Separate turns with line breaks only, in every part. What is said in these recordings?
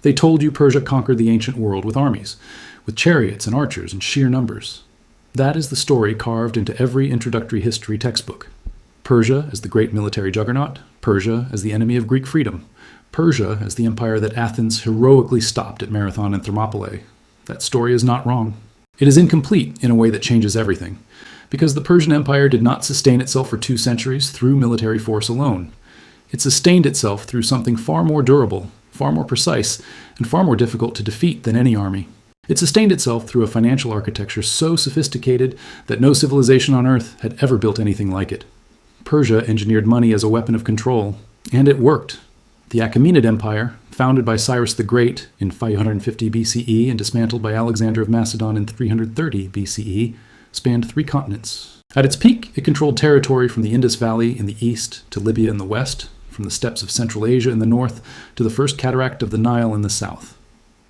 They told you Persia conquered the ancient world with armies, with chariots and archers and sheer numbers. That is the story carved into every introductory history textbook. Persia as the great military juggernaut, Persia as the enemy of Greek freedom, Persia as the empire that Athens heroically stopped at Marathon and Thermopylae. That story is not wrong. It is incomplete in a way that changes everything, because the Persian Empire did not sustain itself for 2 centuries through military force alone. It sustained itself through something far more durable, far more precise, and far more difficult to defeat than any army. It sustained itself through a financial architecture so sophisticated that no civilization on Earth had ever built anything like it. Persia engineered money as a weapon of control, and it worked. The Achaemenid Empire, founded by Cyrus the Great in 550 BCE and dismantled by Alexander of Macedon in 330 BCE, spanned 3 continents. At its peak, it controlled territory from the Indus Valley in the east to Libya in the west, from the steppes of Central Asia in the north to the first cataract of the Nile in the south.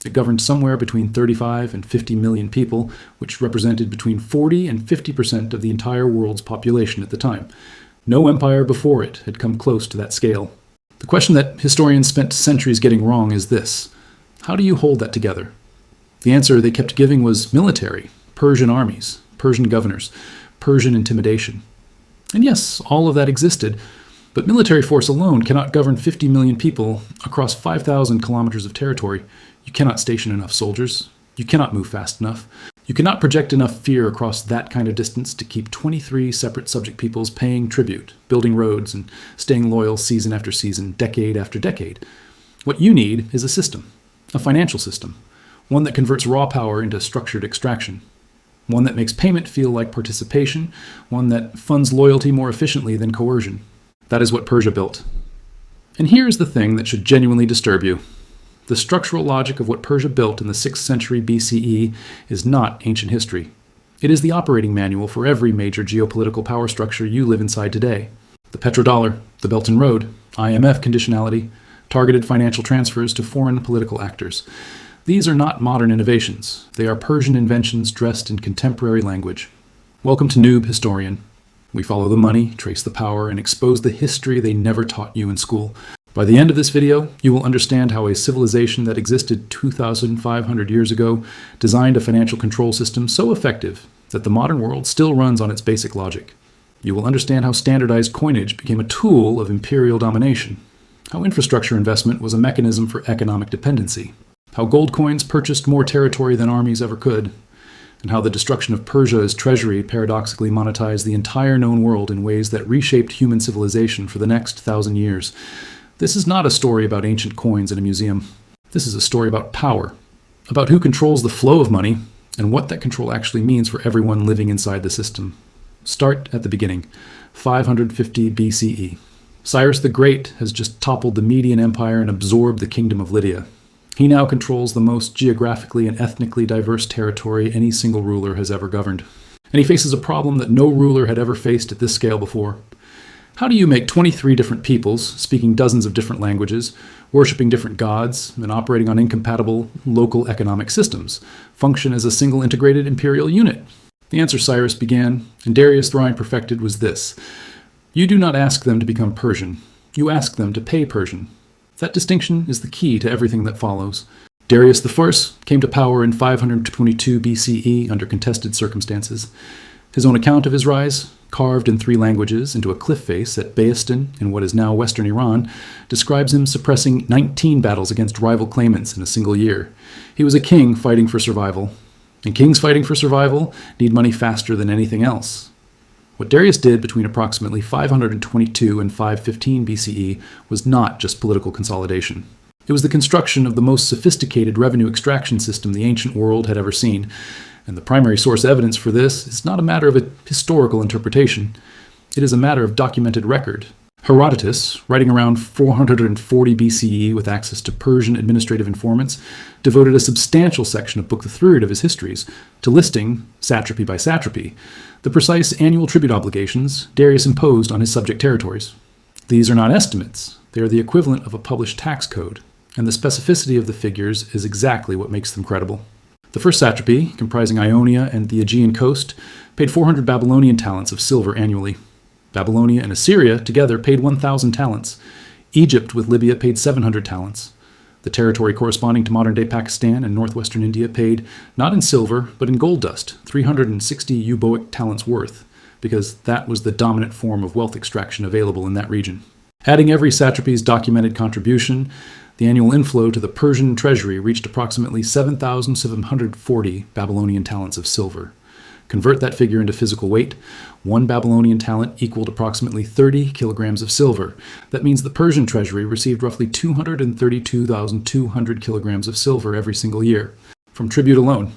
It governed somewhere between 35 and 50 million people, which represented between 40 and 50% of the entire world's population at the time. No empire before it had come close to that scale. The question that historians spent centuries getting wrong is this: how do you hold that together? The answer they kept giving was military, Persian armies, Persian governors, Persian intimidation. And yes, all of that existed, but military force alone cannot govern 50 million people across 5,000 kilometers of territory. You cannot station enough soldiers. You cannot move fast enough. You cannot project enough fear across that kind of distance to keep 23 separate subject peoples paying tribute, building roads, and staying loyal season after season, decade after decade. What you need is a system, a financial system, one that converts raw power into structured extraction, one that makes payment feel like participation, one that funds loyalty more efficiently than coercion. That is what Persia built. And here is the thing that should genuinely disturb you. The structural logic of what Persia built in the 6th century BCE is not ancient history. It is the operating manual for every major geopolitical power structure you live inside today. The petrodollar, the Belt and Road, IMF conditionality, targeted financial transfers to foreign political actors. These are not modern innovations. They are Persian inventions dressed in contemporary language. Welcome to Noob Historian. We follow the money, trace the power, and expose the history they never taught you in school. By the end of this video, you will understand how a civilization that existed 2,500 years ago designed a financial control system so effective that the modern world still runs on its basic logic. You will understand how standardized coinage became a tool of imperial domination, how infrastructure investment was a mechanism for economic dependency, how gold coins purchased more territory than armies ever could, and how the destruction of Persia's treasury paradoxically monetized the entire known world in ways that reshaped human civilization for the next 1,000 years. This is not a story about ancient coins in a museum. This is a story about power, about who controls the flow of money, and what that control actually means for everyone living inside the system. Start at the beginning, 550 BCE. Cyrus the Great has just toppled the Median Empire and absorbed the kingdom of Lydia. He now controls the most geographically and ethnically diverse territory any single ruler has ever governed. And he faces a problem that no ruler had ever faced at this scale before. How do you make 23 different peoples, speaking dozens of different languages, worshipping different gods, and operating on incompatible local economic systems, function as a single integrated imperial unit? The answer Cyrus began, and Darius I perfected, was this: you do not ask them to become Persian, you ask them to pay Persian. That distinction is the key to everything that follows. Darius I came to power in 522 BCE under contested circumstances. His own account of his rise, carved in 3 languages into a cliff face at Bayastin in what is now western Iran, describes him suppressing 19 battles against rival claimants in a single year. He was a king fighting for survival, and kings fighting for survival need money faster than anything else. What Darius did between approximately 522 and 515 BCE was not just political consolidation. It was the construction of the most sophisticated revenue extraction system the ancient world had ever seen. And the primary source evidence for this is not a matter of a historical interpretation. It is a matter of documented record. Herodotus, writing around 440 BCE with access to Persian administrative informants, devoted a substantial section of Book III of his histories to listing, satrapy by satrapy, the precise annual tribute obligations Darius imposed on his subject territories. These are not estimates. They are the equivalent of a published tax code, and the specificity of the figures is exactly what makes them credible. The first satrapy, comprising Ionia and the Aegean coast, paid 400 Babylonian talents of silver annually. Babylonia and Assyria together paid 1,000 talents. Egypt with Libya paid 700 talents. The territory corresponding to modern-day Pakistan and northwestern India paid not in silver, but in gold dust, 360 euboic talents worth, because that was the dominant form of wealth extraction available in that region. Adding every satrapy's documented contribution, the annual inflow to the Persian treasury reached approximately 7,740 Babylonian talents of silver. Convert that figure into physical weight. 1 Babylonian talent equaled approximately 30 kilograms of silver. That means the Persian treasury received roughly 232,200 kilograms of silver every single year, from tribute alone,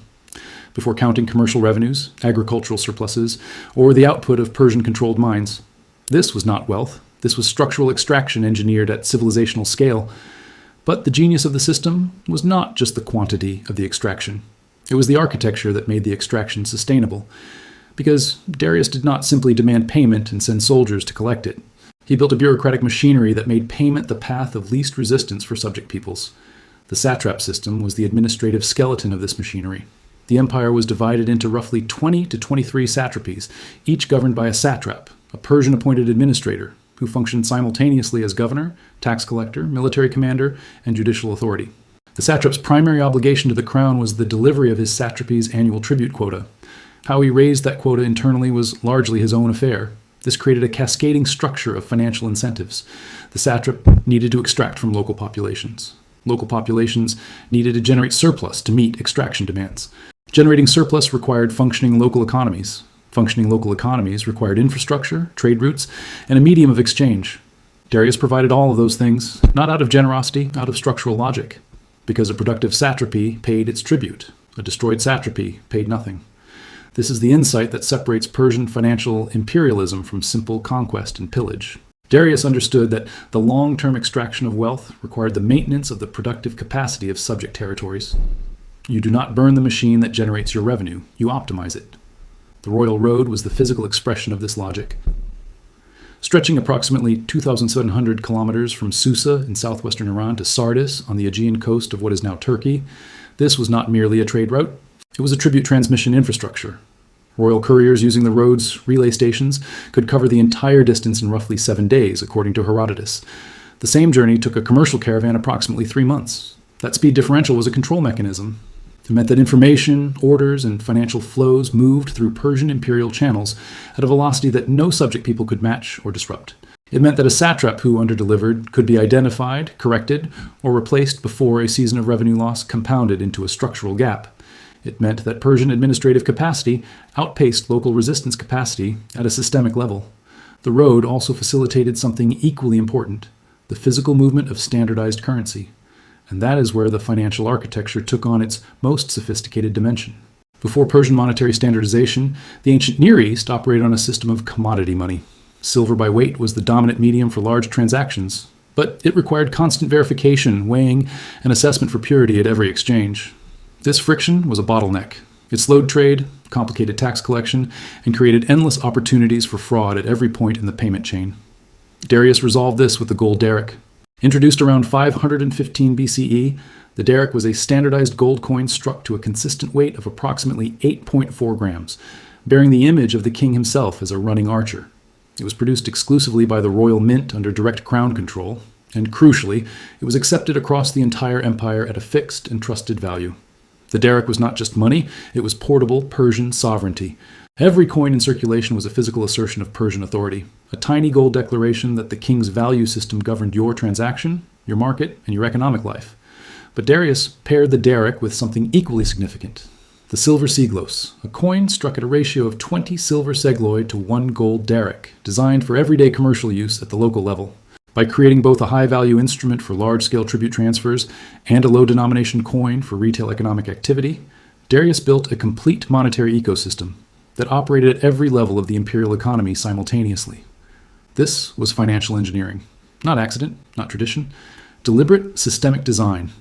before counting commercial revenues, agricultural surpluses, or the output of Persian-controlled mines. This was not wealth. This was structural extraction engineered at civilizational scale. But the genius of the system was not just the quantity of the extraction. It was the architecture that made the extraction sustainable, because Darius did not simply demand payment and send soldiers to collect it. He built a bureaucratic machinery that made payment the path of least resistance for subject peoples. The satrap system was the administrative skeleton of this machinery. The empire was divided into roughly 20 to 23 satrapies, each governed by a satrap, a Persian-appointed administrator, who functioned simultaneously as governor, tax collector, military commander, and judicial authority. The satrap's primary obligation to the crown was the delivery of his satrapy's annual tribute quota. How he raised that quota internally was largely his own affair. This created a cascading structure of financial incentives. The satrap needed to extract from local populations. Local populations needed to generate surplus to meet extraction demands. Generating surplus required functioning local economies. Functioning local economies required infrastructure, trade routes, and a medium of exchange. Darius provided all of those things, not out of generosity, out of structural logic. Because a productive satrapy paid its tribute. A destroyed satrapy paid nothing. This is the insight that separates Persian financial imperialism from simple conquest and pillage. Darius understood that the long-term extraction of wealth required the maintenance of the productive capacity of subject territories. You do not burn the machine that generates your revenue, you optimize it. The royal road was the physical expression of this logic. Stretching approximately 2,700 kilometers from Susa in southwestern Iran to Sardis on the Aegean coast of what is now Turkey, this was not merely a trade route, it was a tribute transmission infrastructure. Royal couriers using the road's relay stations could cover the entire distance in roughly 7 days, according to Herodotus. The same journey took a commercial caravan approximately 3 months. That speed differential was a control mechanism. It meant that information, orders, and financial flows moved through Persian imperial channels at a velocity that no subject people could match or disrupt. It meant that a satrap who underdelivered could be identified, corrected, or replaced before a season of revenue loss compounded into a structural gap. It meant that Persian administrative capacity outpaced local resistance capacity at a systemic level. The road also facilitated something equally important, the physical movement of standardized currency. And that is where the financial architecture took on its most sophisticated dimension. Before Persian monetary standardization, the ancient Near East operated on a system of commodity money. Silver by weight was the dominant medium for large transactions, but it required constant verification, weighing, and assessment for purity at every exchange. This friction was a bottleneck. It slowed trade, complicated tax collection, and created endless opportunities for fraud at every point in the payment chain. Darius resolved this with the gold daric. Introduced around 515 BCE, the daric was a standardized gold coin struck to a consistent weight of approximately 8.4 grams, bearing the image of the king himself as a running archer. It was produced exclusively by the royal mint under direct crown control, and crucially, it was accepted across the entire empire at a fixed and trusted value. The daric was not just money, it was portable Persian sovereignty. Every coin in circulation was a physical assertion of Persian authority, a tiny gold declaration that the king's value system governed your transaction, your market, and your economic life. But Darius paired the daric with something equally significant, the silver siglos, a coin struck at a ratio of 20 silver segloi to 1 gold daric, designed for everyday commercial use at the local level. By creating both a high-value instrument for large-scale tribute transfers and a low-denomination coin for retail economic activity, Darius built a complete monetary ecosystem that operated at every level of the imperial economy simultaneously. This was financial engineering. Not accident, not tradition. Deliberate, systemic design.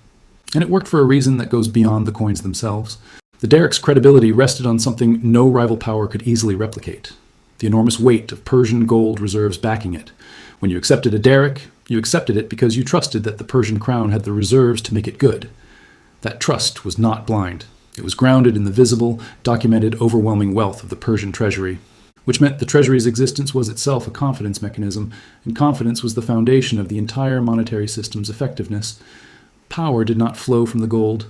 And it worked for a reason that goes beyond the coins themselves. The daric's credibility rested on something no rival power could easily replicate: the enormous weight of Persian gold reserves backing it. When you accepted a daric, you accepted it because you trusted that the Persian crown had the reserves to make it good. That trust was not blind. It was grounded in the visible, documented, overwhelming wealth of the Persian treasury, which meant the treasury's existence was itself a confidence mechanism, and confidence was the foundation of the entire monetary system's effectiveness. Power did not flow from the gold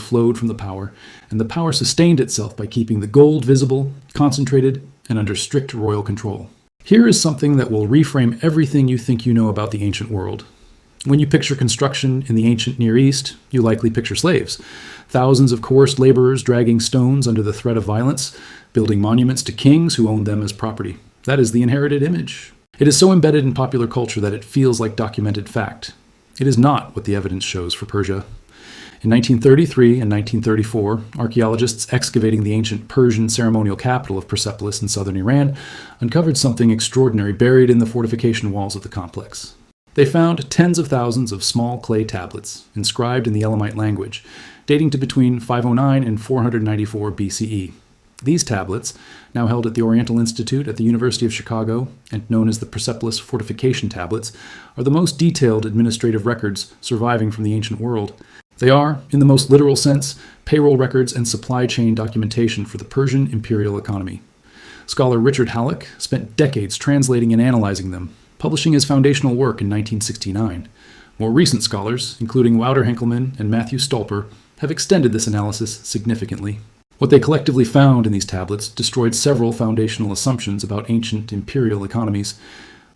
flowed from the power, and the power sustained itself by keeping the gold visible, concentrated, and under strict royal control. Here is something that will reframe everything you think you know about the ancient world. When you picture construction in the ancient Near East, you likely picture slaves. Thousands of coerced laborers dragging stones under the threat of violence, building monuments to kings who owned them as property. That is the inherited image. It is so embedded in popular culture that it feels like documented fact. It is not what the evidence shows for Persia. In 1933 and 1934, archaeologists excavating the ancient Persian ceremonial capital of Persepolis in southern Iran uncovered something extraordinary buried in the fortification walls of the complex. They found tens of thousands of small clay tablets, inscribed in the Elamite language, dating to between 509 and 494 BCE. These tablets, now held at the Oriental Institute at the University of Chicago and known as the Persepolis Fortification Tablets, are the most detailed administrative records surviving from the ancient world. They are, in the most literal sense, payroll records and supply chain documentation for the Persian imperial economy. Scholar Richard Halleck spent decades translating and analyzing them, publishing his foundational work in 1969. More recent scholars, including Wouter Henkelman and Matthew Stolper, have extended this analysis significantly. What they collectively found in these tablets destroyed several foundational assumptions about ancient imperial economies.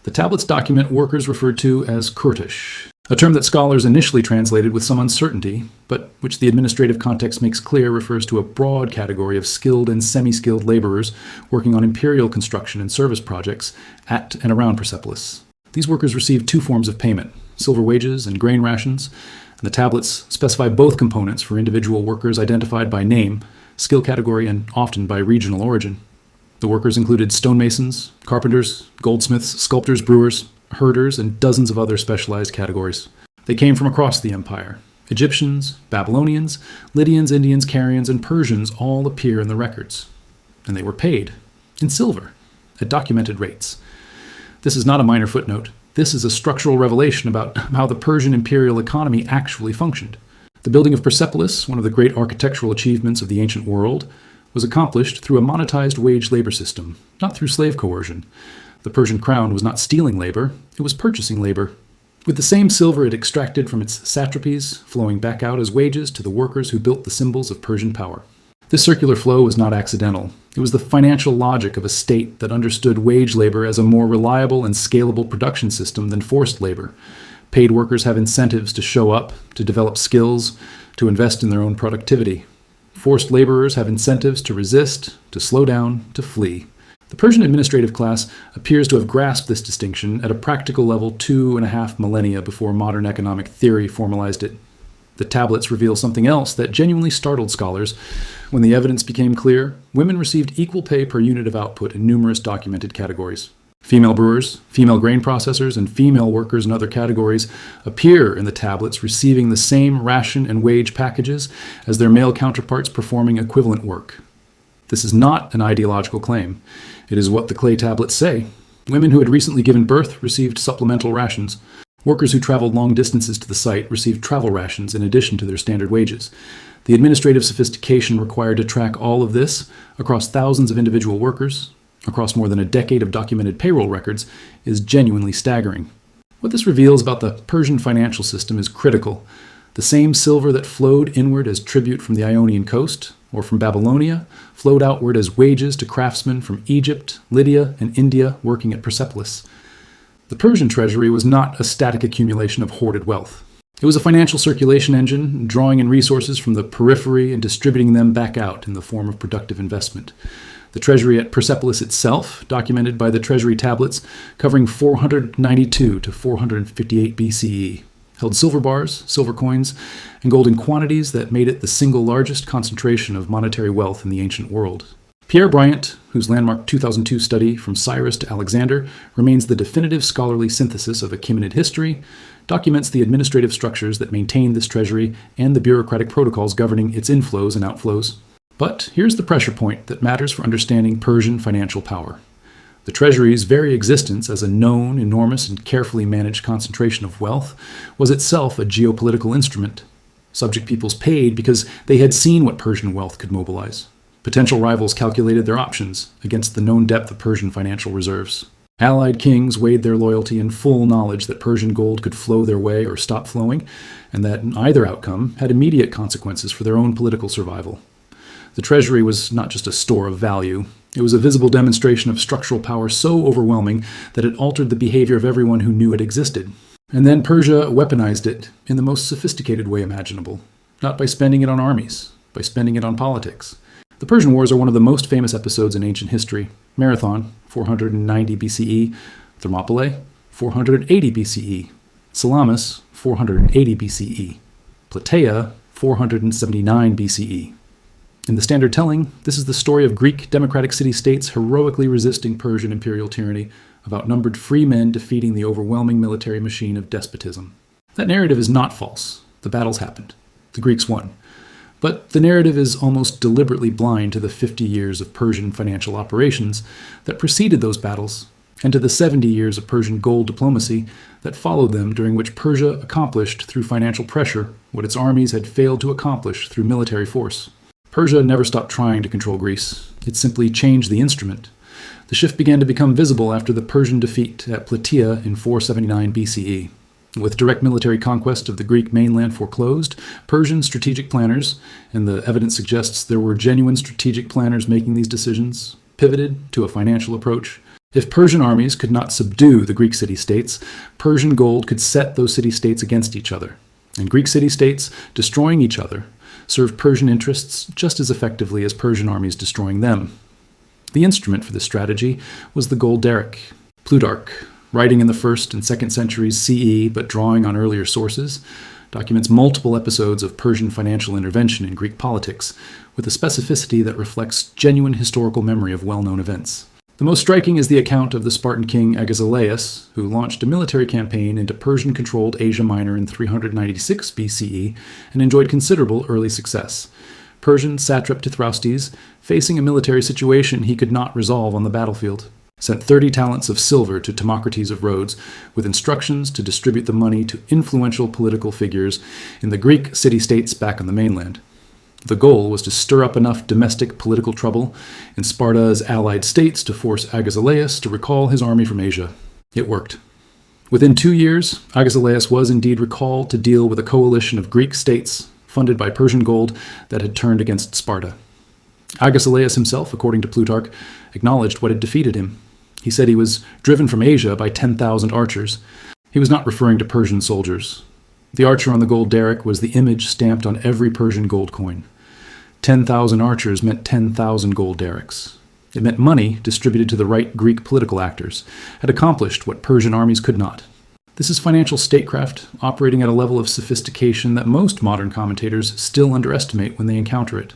The tablets document workers referred to as Kurdish, a term that scholars initially translated with some uncertainty, but which the administrative context makes clear refers to a broad category of skilled and semi-skilled laborers working on imperial construction and service projects at and around Persepolis. These workers received two forms of payment, silver wages and grain rations, and the tablets specify both components for individual workers identified by name, skill category, and often by regional origin. The workers included stonemasons, carpenters, goldsmiths, sculptors, brewers, herders, and dozens of other specialized categories. They came from across the empire. Egyptians, Babylonians, Lydians, Indians, Carians, and Persians all appear in the records. And they were paid in silver at documented rates. This is not a minor footnote. This is a structural revelation about how the Persian imperial economy actually functioned. The building of Persepolis, one of the great architectural achievements of the ancient world, was accomplished through a monetized wage labor system, not through slave coercion. The Persian crown was not stealing labor, it was purchasing labor, with the same silver it extracted from its satrapies flowing back out as wages to the workers who built the symbols of Persian power. This circular flow was not accidental. It was the financial logic of a state that understood wage labor as a more reliable and scalable production system than forced labor. Paid workers have incentives to show up, to develop skills, to invest in their own productivity. Forced laborers have incentives to resist, to slow down, to flee. The Persian administrative class appears to have grasped this distinction at a practical level 2.5 millennia before modern economic theory formalized it. The tablets reveal something else that genuinely startled scholars. When the evidence became clear, women received equal pay per unit of output in numerous documented categories. Female brewers, female grain processors, and female workers in other categories appear in the tablets receiving the same ration and wage packages as their male counterparts performing equivalent work. This is not an ideological claim. It is what the clay tablets say. Women who had recently given birth received supplemental rations. Workers who traveled long distances to the site received travel rations in addition to their standard wages. The administrative sophistication required to track all of this across thousands of individual workers, across more than a decade of documented payroll records, is genuinely staggering. What this reveals about the Persian financial system is critical. The same silver that flowed inward as tribute from the Ionian coast, or from Babylonia, flowed outward as wages to craftsmen from Egypt, Lydia, and India working at Persepolis. The Persian treasury was not a static accumulation of hoarded wealth. It was a financial circulation engine, drawing in resources from the periphery and distributing them back out in the form of productive investment. The treasury at Persepolis itself, documented by the treasury tablets covering 492 to 458 BCE, held silver bars, silver coins, and gold in quantities that made it the single largest concentration of monetary wealth in the ancient world. Pierre Bryant, whose landmark 2002 study From Cyrus to Alexander remains the definitive scholarly synthesis of Achaemenid history, documents the administrative structures that maintain this treasury and the bureaucratic protocols governing its inflows and outflows. But here's the pressure point that matters for understanding Persian financial power. The treasury's very existence as a known, enormous, and carefully managed concentration of wealth was itself a geopolitical instrument. Subject peoples paid because they had seen what Persian wealth could mobilize. Potential rivals calculated their options against the known depth of Persian financial reserves. Allied kings weighed their loyalty in full knowledge that Persian gold could flow their way or stop flowing, and that either outcome had immediate consequences for their own political survival. The treasury was not just a store of value. It was a visible demonstration of structural power so overwhelming that it altered the behavior of everyone who knew it existed. And then Persia weaponized it in the most sophisticated way imaginable, not by spending it on armies, by spending it on politics. The Persian Wars are one of the most famous episodes in ancient history. Marathon, 490 BCE. Thermopylae, 480 BCE. Salamis, 480 BCE. Plataea, 479 BCE. In the standard telling, this is the story of Greek democratic city-states heroically resisting Persian imperial tyranny, of outnumbered free men defeating the overwhelming military machine of despotism. That narrative is not false. The battles happened. The Greeks won. But the narrative is almost deliberately blind to the 50 years of Persian financial operations that preceded those battles, and to the 70 years of Persian gold diplomacy that followed them, during which Persia accomplished through financial pressure what its armies had failed to accomplish through military force. Persia never stopped trying to control Greece. It simply changed the instrument. The shift began to become visible after the Persian defeat at Plataea in 479 BCE. With direct military conquest of the Greek mainland foreclosed, Persian strategic planners, and the evidence suggests there were genuine strategic planners making these decisions, pivoted to a financial approach. If Persian armies could not subdue the Greek city-states, Persian gold could set those city-states against each other. And Greek city-states, destroying each other, served Persian interests just as effectively as Persian armies destroying them. The instrument for this strategy was the gold daric. Plutarch, writing in the 1st and 2nd centuries CE but drawing on earlier sources, documents multiple episodes of Persian financial intervention in Greek politics with a specificity that reflects genuine historical memory of well-known events. The most striking is the account of the Spartan king Agesilaus, who launched a military campaign into Persian-controlled Asia Minor in 396 BCE and enjoyed considerable early success. Persian satrap Tithrastes, facing a military situation he could not resolve on the battlefield, sent 30 talents of silver to Timocrates of Rhodes with instructions to distribute the money to influential political figures in the Greek city-states back on the mainland. The goal was to stir up enough domestic political trouble in Sparta's allied states to force Agesilaus to recall his army from Asia. It worked. Within 2 years, Agesilaus was indeed recalled to deal with a coalition of Greek states funded by Persian gold that had turned against Sparta. Agesilaus himself, according to Plutarch, acknowledged what had defeated him. He said he was driven from Asia by 10,000 archers. He was not referring to Persian soldiers. The archer on the gold daric was the image stamped on every Persian gold coin. 10,000 archers meant 10,000 gold darics. It meant money distributed to the right Greek political actors had accomplished what Persian armies could not. This is financial statecraft operating at a level of sophistication that most modern commentators still underestimate when they encounter it.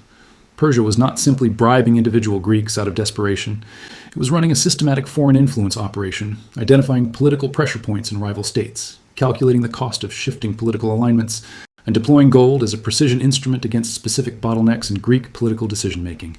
Persia was not simply bribing individual Greeks out of desperation. It was running a systematic foreign influence operation, identifying political pressure points in rival states, calculating the cost of shifting political alignments, and deploying gold as a precision instrument against specific bottlenecks in Greek political decision-making.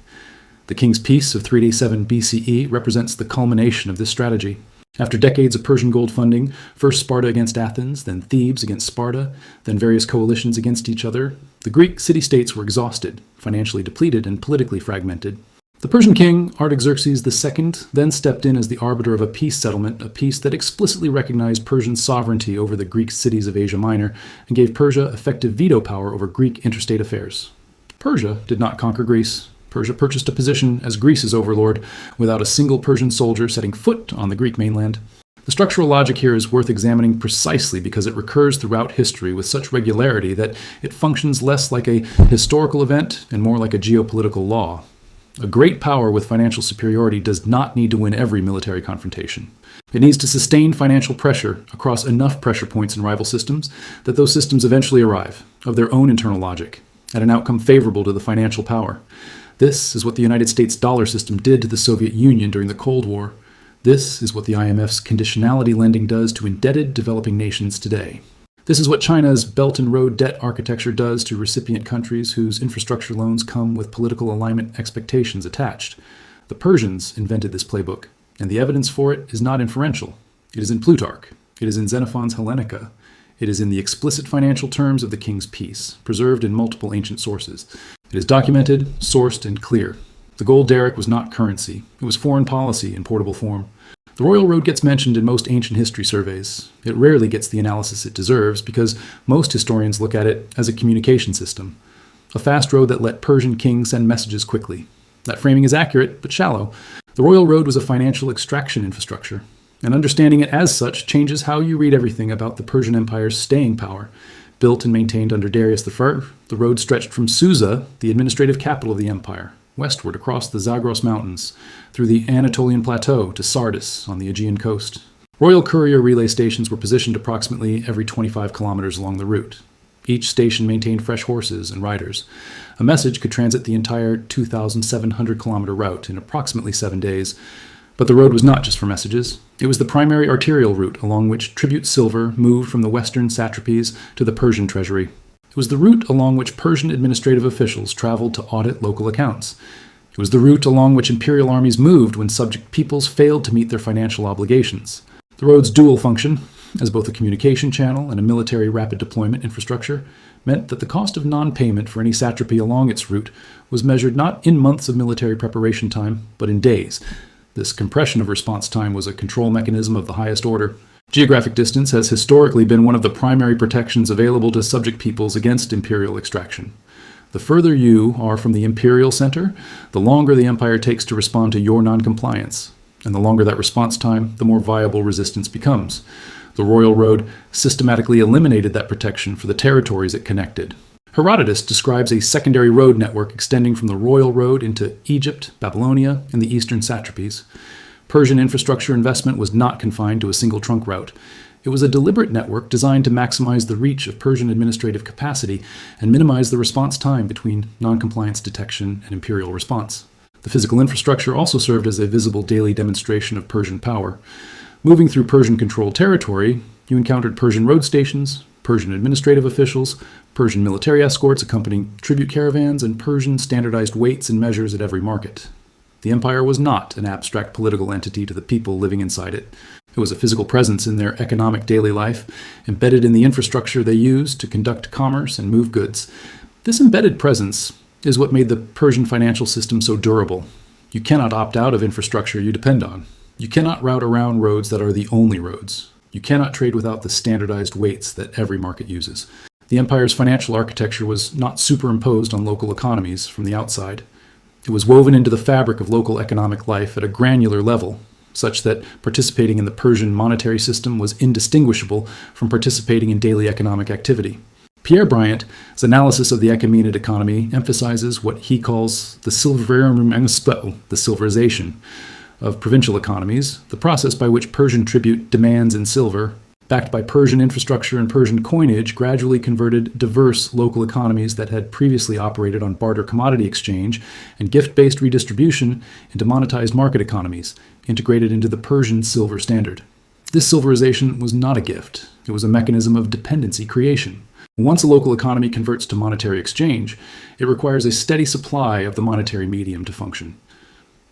The King's Peace of 387 BCE represents the culmination of this strategy. After decades of Persian gold funding, first Sparta against Athens, then Thebes against Sparta, then various coalitions against each other, the Greek city-states were exhausted, financially depleted, and politically fragmented. The Persian king, Artaxerxes II, then stepped in as the arbiter of a peace settlement, a peace that explicitly recognized Persian sovereignty over the Greek cities of Asia Minor and gave Persia effective veto power over Greek interstate affairs. Persia did not conquer Greece. Persia purchased a position as Greece's overlord without a single Persian soldier setting foot on the Greek mainland. The structural logic here is worth examining precisely because it recurs throughout history with such regularity that it functions less like a historical event and more like a geopolitical law. A great power with financial superiority does not need to win every military confrontation. It needs to sustain financial pressure across enough pressure points in rival systems that those systems eventually arrive, of their own internal logic, at an outcome favorable to the financial power. This is what the United States dollar system did to the Soviet Union during the Cold War. This is what the IMF's conditionality lending does to indebted developing nations today. This is what China's Belt and Road debt architecture does to recipient countries whose infrastructure loans come with political alignment expectations attached. The Persians invented this playbook, and the evidence for it is not inferential. It is in Plutarch. It is in Xenophon's Hellenica. It is in the explicit financial terms of the King's Peace, preserved in multiple ancient sources. It is documented, sourced, and clear. The gold daric was not currency. It was foreign policy in portable form. The Royal Road gets mentioned in most ancient history surveys. It rarely gets the analysis it deserves because most historians look at it as a communication system, a fast road that let Persian kings send messages quickly. That framing is accurate, but shallow. The Royal Road was a financial extraction infrastructure, and understanding it as such changes how you read everything about the Persian Empire's staying power. Built and maintained under Darius I, the road stretched from Susa, the administrative capital of the empire, westward across the Zagros Mountains, through the Anatolian Plateau to Sardis on the Aegean coast. Royal courier relay stations were positioned approximately every 25 kilometers along the route. Each station maintained fresh horses and riders. A message could transit the entire 2,700-kilometer route in approximately 7 days. But the road was not just for messages. It was the primary arterial route along which tribute silver moved from the western satrapies to the Persian treasury. It was the route along which Persian administrative officials traveled to audit local accounts. It was the route along which imperial armies moved when subject peoples failed to meet their financial obligations. The road's dual function, as both a communication channel and a military rapid deployment infrastructure, meant that the cost of non-payment for any satrapy along its route was measured not in months of military preparation time, but in days. This compression of response time was a control mechanism of the highest order. Geographic distance has historically been one of the primary protections available to subject peoples against imperial extraction. The further you are from the imperial center, the longer the empire takes to respond to your noncompliance. And the longer that response time, the more viable resistance becomes. The Royal Road systematically eliminated that protection for the territories it connected. Herodotus describes a secondary road network extending from the Royal Road into Egypt, Babylonia, and the eastern satrapies. Persian infrastructure investment was not confined to a single trunk route. It was a deliberate network designed to maximize the reach of Persian administrative capacity and minimize the response time between noncompliance detection and imperial response. The physical infrastructure also served as a visible daily demonstration of Persian power. Moving through Persian-controlled territory, you encountered Persian road stations, Persian administrative officials, Persian military escorts accompanying tribute caravans, and Persian standardized weights and measures at every market. The empire was not an abstract political entity to the people living inside it. It was a physical presence in their economic daily life, embedded in the infrastructure they used to conduct commerce and move goods. This embedded presence is what made the Persian financial system so durable. You cannot opt out of infrastructure you depend on. You cannot route around roads that are the only roads. You cannot trade without the standardized weights that every market uses. The empire's financial architecture was not superimposed on local economies from the outside. It was woven into the fabric of local economic life at a granular level, such that participating in the Persian monetary system was indistinguishable from participating in daily economic activity. Pierre Bryant's analysis of the Achaemenid economy emphasizes what he calls the the silverization of provincial economies, the process by which Persian tribute demands in silver, backed by Persian infrastructure and Persian coinage, gradually converted diverse local economies that had previously operated on barter commodity exchange and gift-based redistribution into monetized market economies, integrated into the Persian silver standard. This silverization was not a gift. It was a mechanism of dependency creation. Once a local economy converts to monetary exchange, it requires a steady supply of the monetary medium to function.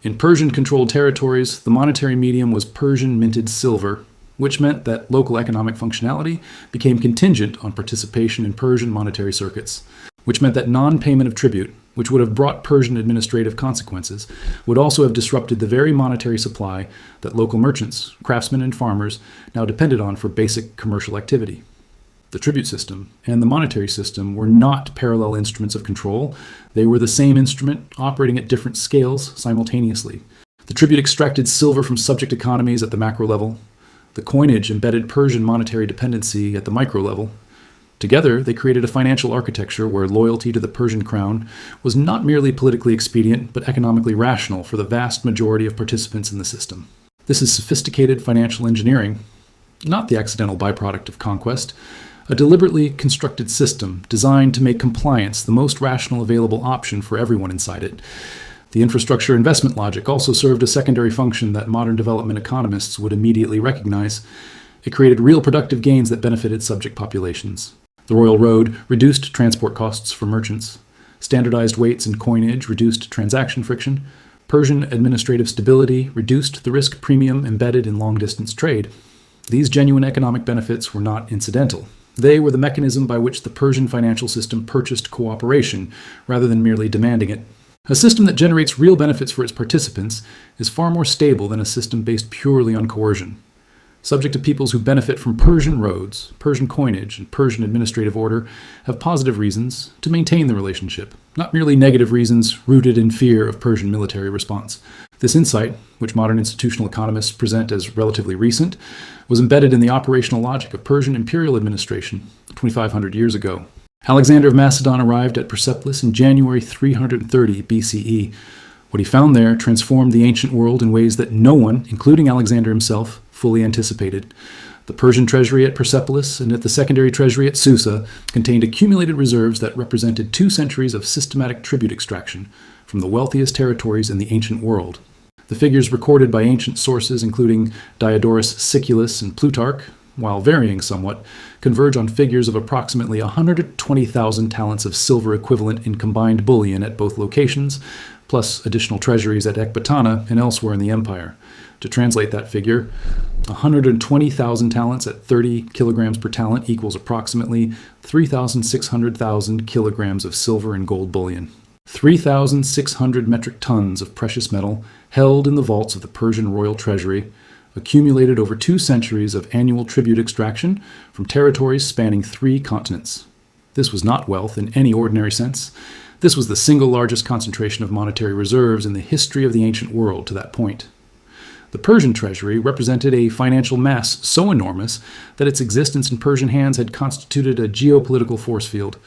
In Persian-controlled territories, the monetary medium was Persian-minted silver, which meant that local economic functionality became contingent on participation in Persian monetary circuits, which meant that non-payment of tribute, which would have brought Persian administrative consequences, would also have disrupted the very monetary supply that local merchants, craftsmen, and farmers now depended on for basic commercial activity. The tribute system and the monetary system were not parallel instruments of control. They were the same instrument operating at different scales simultaneously. The tribute extracted silver from subject economies at the macro level. The coinage embedded Persian monetary dependency at the micro level. Together, they created a financial architecture where loyalty to the Persian crown was not merely politically expedient, but economically rational for the vast majority of participants in the system. This is sophisticated financial engineering, not the accidental byproduct of conquest, a deliberately constructed system designed to make compliance the most rational available option for everyone inside it. The infrastructure investment logic also served a secondary function that modern development economists would immediately recognize. It created real productive gains that benefited subject populations. The Royal Road reduced transport costs for merchants. Standardized weights and coinage reduced transaction friction. Persian administrative stability reduced the risk premium embedded in long-distance trade. These genuine economic benefits were not incidental. They were the mechanism by which the Persian financial system purchased cooperation, rather than merely demanding it. A system that generates real benefits for its participants is far more stable than a system based purely on coercion. Subject to peoples who benefit from Persian roads, Persian coinage, and Persian administrative order have positive reasons to maintain the relationship, not merely negative reasons rooted in fear of Persian military response. This insight, which modern institutional economists present as relatively recent, was embedded in the operational logic of Persian imperial administration 2,500 years ago. Alexander of Macedon arrived at Persepolis in January 330 BCE. What he found there transformed the ancient world in ways that no one, including Alexander himself, fully anticipated. The Persian treasury at Persepolis and at the secondary treasury at Susa contained accumulated reserves that represented 2 centuries of systematic tribute extraction from the wealthiest territories in the ancient world. The figures recorded by ancient sources, including Diodorus Siculus and Plutarch, while varying somewhat, converge on figures of approximately 120,000 talents of silver equivalent in combined bullion at both locations, plus additional treasuries at Ecbatana and elsewhere in the empire. To translate that figure, 120,000 talents at 30 kilograms per talent equals approximately 3,600,000 kilograms of silver and gold bullion. 3,600 metric tons of precious metal held in the vaults of the Persian royal treasury, accumulated over 2 centuries of annual tribute extraction from territories spanning 3 continents. This was not wealth in any ordinary sense. This was the single largest concentration of monetary reserves in the history of the ancient world to that point. The Persian treasury represented a financial mass so enormous that its existence in Persian hands had constituted a geopolitical force field,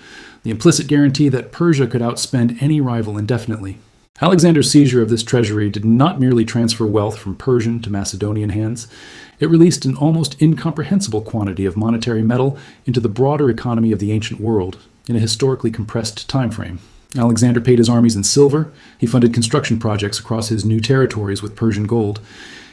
the implicit guarantee that Persia could outspend any rival indefinitely. Alexander's seizure of this treasury did not merely transfer wealth from Persian to Macedonian hands. It released an almost incomprehensible quantity of monetary metal into the broader economy of the ancient world in a historically compressed time frame. Alexander paid his armies in silver. He funded construction projects across his new territories with Persian gold.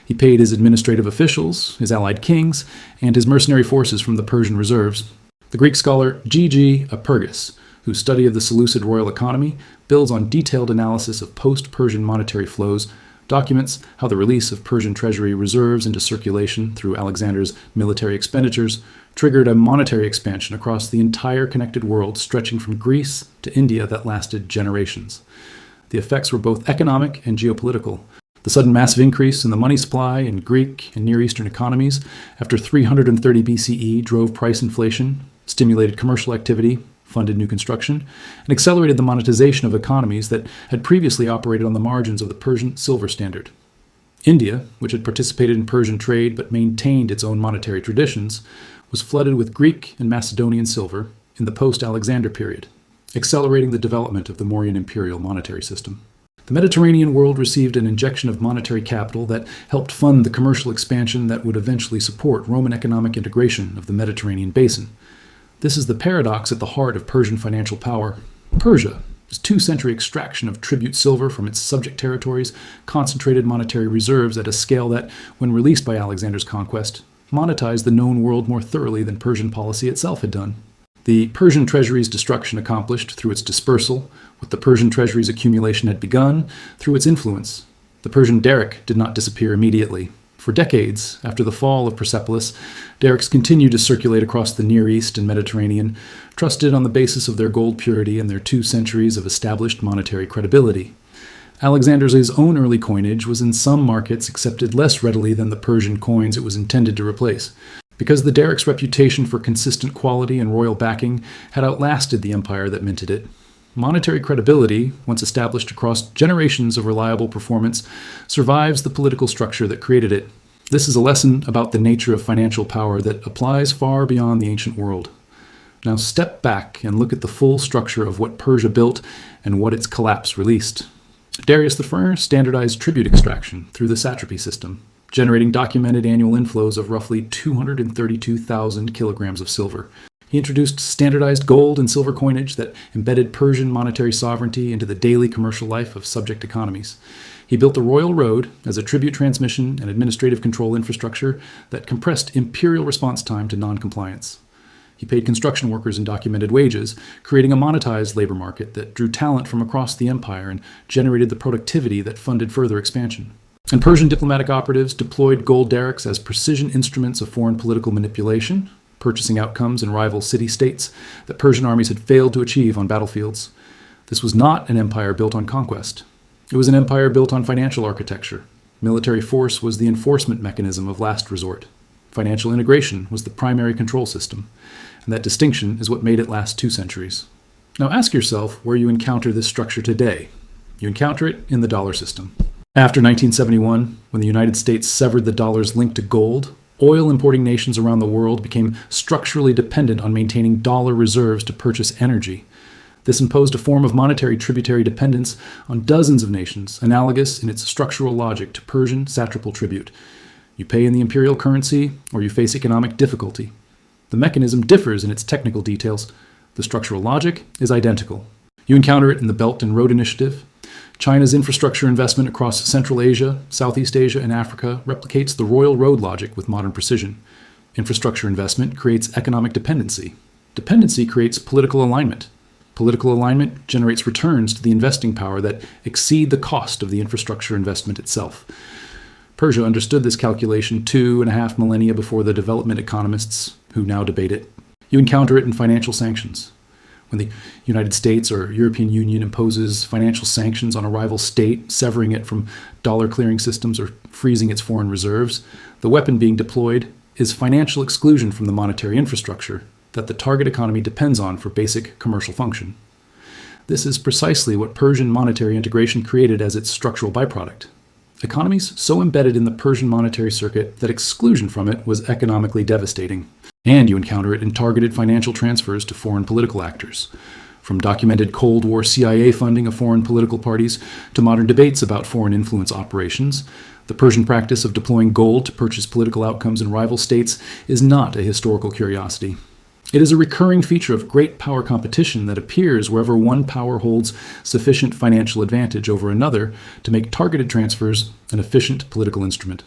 He paid his administrative officials, his allied kings, and his mercenary forces from the Persian reserves. The Greek scholar G.G. Apergus, whose study of the Seleucid royal economy builds on detailed analysis of post-Persian monetary flows, documents how the release of Persian treasury reserves into circulation through Alexander's military expenditures triggered a monetary expansion across the entire connected world stretching from Greece to India that lasted generations. The effects were both economic and geopolitical. The sudden massive increase in the money supply in Greek and Near Eastern economies after 330 BCE drove price inflation, stimulated commercial activity, funded new construction, and accelerated the monetization of economies that had previously operated on the margins of the Persian silver standard. India, which had participated in Persian trade but maintained its own monetary traditions, was flooded with Greek and Macedonian silver in the post-Alexander period, accelerating the development of the Mauryan imperial monetary system. The Mediterranean world received an injection of monetary capital that helped fund the commercial expansion that would eventually support Roman economic integration of the Mediterranean basin. This is the paradox at the heart of Persian financial power. Persia, its 2-century extraction of tribute silver from its subject territories, concentrated monetary reserves at a scale that, when released by Alexander's conquest, monetized the known world more thoroughly than Persian policy itself had done. The Persian treasury's destruction accomplished through its dispersal, what the Persian treasury's accumulation had begun through its influence. The Persian daric did not disappear immediately. For decades, after the fall of Persepolis, darics continued to circulate across the Near East and Mediterranean, trusted on the basis of their gold purity and their 2 centuries of established monetary credibility. Alexander's own early coinage was in some markets accepted less readily than the Persian coins it was intended to replace, because the daric's reputation for consistent quality and royal backing had outlasted the empire that minted it. Monetary credibility, once established across generations of reliable performance, survives the political structure that created it. This is a lesson about the nature of financial power that applies far beyond the ancient world. Now step back and look at the full structure of what Persia built and what its collapse released. Darius I standardized tribute extraction through the satrapy system, generating documented annual inflows of roughly 232,000 kilograms of silver. He introduced standardized gold and silver coinage that embedded Persian monetary sovereignty into the daily commercial life of subject economies. He built the Royal Road as a tribute transmission and administrative control infrastructure that compressed imperial response time to non-compliance. He paid construction workers in documented wages, creating a monetized labor market that drew talent from across the empire and generated the productivity that funded further expansion. And Persian diplomatic operatives deployed gold darics as precision instruments of foreign political manipulation, purchasing outcomes in rival city-states that Persian armies had failed to achieve on battlefields. This was not an empire built on conquest. It was an empire built on financial architecture. Military force was the enforcement mechanism of last resort. Financial integration was the primary control system, and that distinction is what made it last 2 centuries. Now ask yourself where you encounter this structure today. You encounter it in the dollar system. After 1971, when the United States severed the dollar's link to gold, oil importing nations around the world became structurally dependent on maintaining dollar reserves to purchase energy. This imposed a form of monetary tributary dependence on dozens of nations, analogous in its structural logic to Persian satrapal tribute. You pay in the imperial currency, or you face economic difficulty. The mechanism differs in its technical details. The structural logic is identical. You encounter it in the Belt and Road Initiative. China's infrastructure investment across Central Asia, Southeast Asia, and Africa replicates the Royal Road logic with modern precision. Infrastructure investment creates economic dependency. Dependency creates political alignment. Political alignment generates returns to the investing power that exceed the cost of the infrastructure investment itself. Persia understood this calculation 2.5 millennia before the development economists who now debate it. You encounter it in financial sanctions. When the United States or European Union imposes financial sanctions on a rival state, severing it from dollar clearing systems or freezing its foreign reserves, the weapon being deployed is financial exclusion from the monetary infrastructure that the target economy depends on for basic commercial function. This is precisely what Persian monetary integration created as its structural byproduct. Economies so embedded in the Persian monetary circuit that exclusion from it was economically devastating. And you encounter it in targeted financial transfers to foreign political actors. From documented Cold War CIA funding of foreign political parties to modern debates about foreign influence operations, the Persian practice of deploying gold to purchase political outcomes in rival states is not a historical curiosity. It is a recurring feature of great power competition that appears wherever one power holds sufficient financial advantage over another to make targeted transfers an efficient political instrument.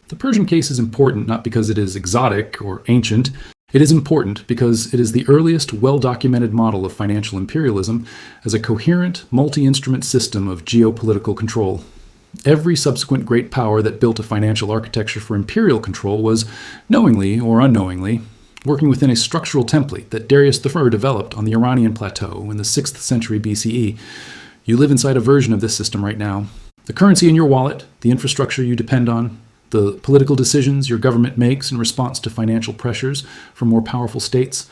The Persian case is important not because it is exotic or ancient. It is important because it is the earliest well-documented model of financial imperialism as a coherent, multi-instrument system of geopolitical control. Every subsequent great power that built a financial architecture for imperial control was, knowingly or unknowingly, working within a structural template that Darius I developed on the Iranian plateau in the 6th century BCE. You live inside a version of this system right now. The currency in your wallet, the infrastructure you depend on, the political decisions your government makes in response to financial pressures from more powerful states,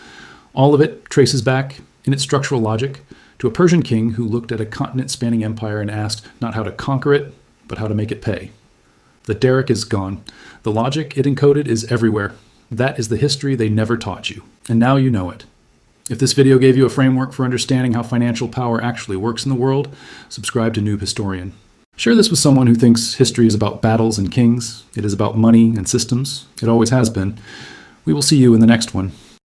all of it traces back, in its structural logic, to a Persian king who looked at a continent-spanning empire and asked not how to conquer it, but how to make it pay. The daric is gone. The logic it encoded is everywhere. That is the history they never taught you, and now you know it. If this video gave you a framework for understanding how financial power actually works in the world, subscribe to Noob Historian. Share this with someone who thinks history is about battles and kings. It is about money and systems. It always has been. We will see you in the next one.